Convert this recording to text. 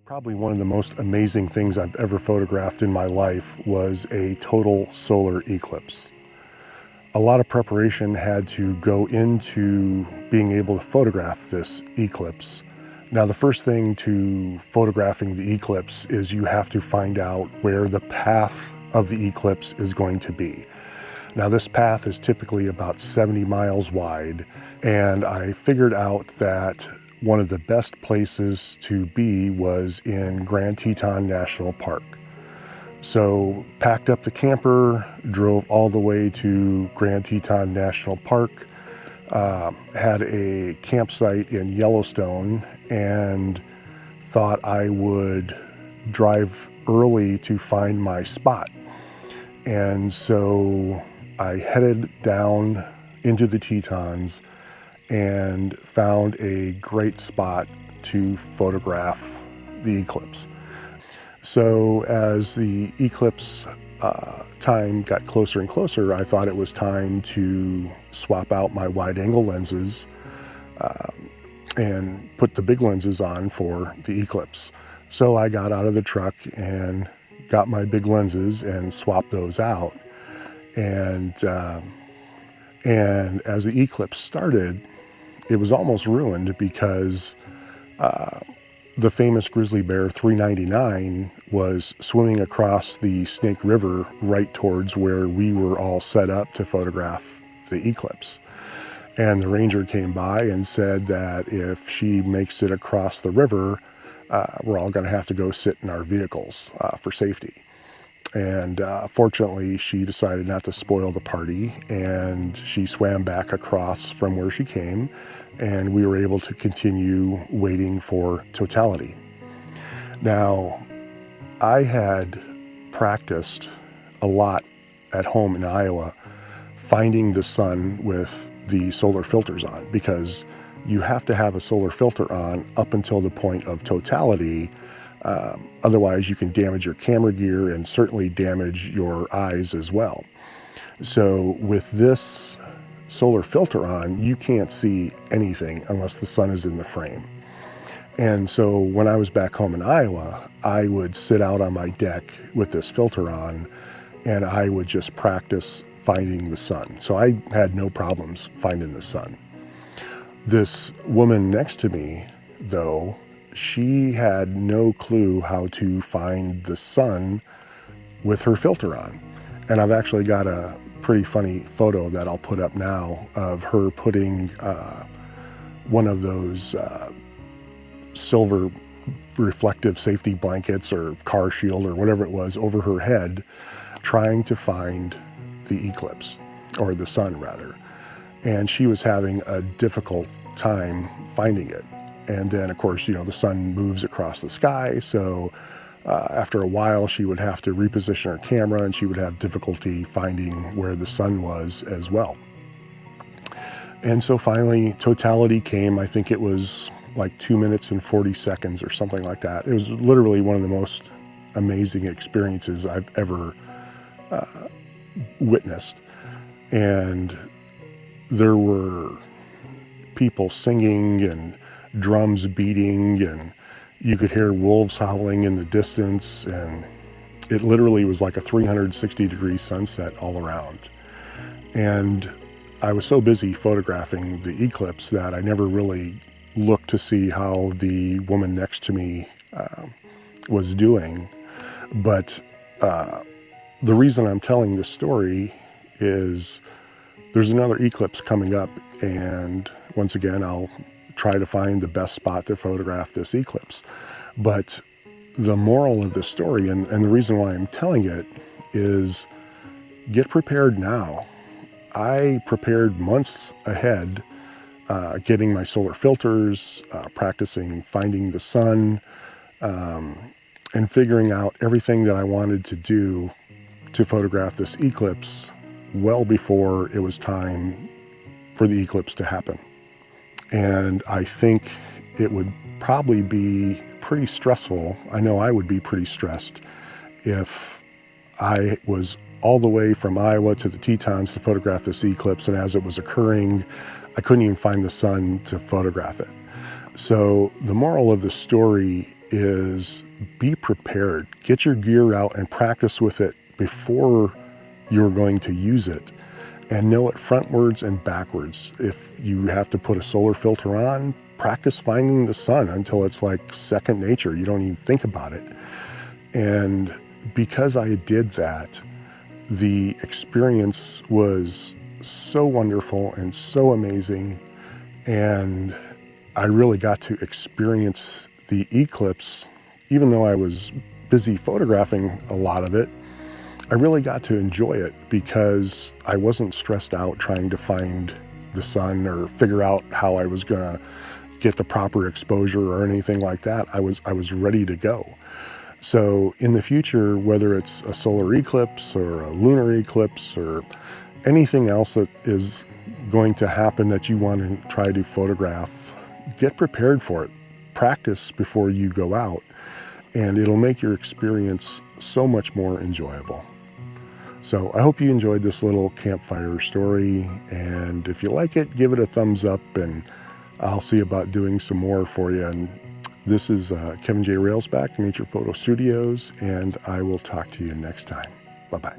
Probably one of the most amazing things I've ever photographed in my life was a total solar eclipse. A lot of preparation had to go into being able to photograph this eclipse. Now, the first thing to photographing the eclipse is you have to find out where the path of the eclipse is going to be. Now, this path is typically about 70 miles wide, and I figured out that one of the best places to be was in Grand Teton National Park. So packed up the camper, drove all the way to Grand Teton National Park, had a campsite in Yellowstone, and thought I would drive early to find my spot. And so I headed down into the Tetons and found a great spot to photograph the eclipse. So as the eclipse time got closer and closer, I thought it was time to swap out my wide-angle lenses and put the big lenses on for the eclipse. So I got out of the truck and got my big lenses and swapped those out. And as the eclipse started, it was almost ruined because the famous grizzly bear 399 was swimming across the Snake River right towards where we were all set up to photograph the eclipse. And the ranger came by and said that if she makes it across the river, we're all going to have to go sit in our vehicles for safety. And fortunately, she decided not to spoil the party, and she swam back across from where she came, and we were able to continue waiting for totality. Now, I had practiced a lot at home in Iowa finding the sun with the solar filters on, because you have to have a solar filter on up until the point of totality. Otherwise, you can damage your camera gear and certainly damage your eyes as well. So with this solar filter on, you can't see anything unless the sun is in the frame. And so when I was back home in Iowa, I would sit out on my deck with this filter on, and I would just practice finding the sun. So I had no problems finding the sun. This woman next to me, though, she had no clue how to find the sun with her filter on. And I've actually got a pretty funny photo that I'll put up now of her putting one of those silver reflective safety blankets or car shield or whatever it was over her head, trying to find the eclipse, or the sun rather. And she was having a difficult time finding it. And then, of course, the sun moves across the sky, so after a while she would have to reposition her camera, and she would have difficulty finding where the sun was as well. And so finally, totality came. I think it was like 2 minutes and 40 seconds or something like that. It was literally one of the most amazing experiences I've ever witnessed. And there were people singing and drums beating, and you could hear wolves howling in the distance, and it literally was like a 360-degree sunset all around. And I was so busy photographing the eclipse that I never really looked to see how the woman next to me was doing. But the reason I'm telling this story is there's another eclipse coming up, and once again, I'll try to find the best spot to photograph this eclipse. But the moral of the story, and the reason why I'm telling it, is get prepared now. I prepared months ahead, getting my solar filters, practicing finding the sun, and figuring out everything that I wanted to do to photograph this eclipse well before it was time for the eclipse to happen. And I think it would probably be pretty stressful. I know I would be pretty stressed if I was all the way from Iowa to the Tetons to photograph this eclipse, and as it was occurring, I couldn't even find the sun to photograph it. So the moral of the story is be prepared. Get your gear out and practice with it before you're going to use it, and know it frontwards and backwards. If you have to put a solar filter on, practice finding the sun until it's like second nature. You don't even think about it. And because I did that, the experience was so wonderful and so amazing. And I really got to experience the eclipse. Even though I was busy photographing a lot of it, I really got to enjoy it because I wasn't stressed out trying to find the sun or figure out how I was gonna get the proper exposure or anything like that. I was ready to go. So in the future, whether it's a solar eclipse or a lunar eclipse or anything else that is going to happen that you want to try to photograph, get prepared for it. Practice before you go out, and it'll make your experience so much more enjoyable. So I hope you enjoyed this little campfire story, and if you like it, give it a thumbs up, and I'll see about doing some more for you. And this is Kevin J. Railsback, Nature Photo Studios, and I will talk to you next time. Bye-bye.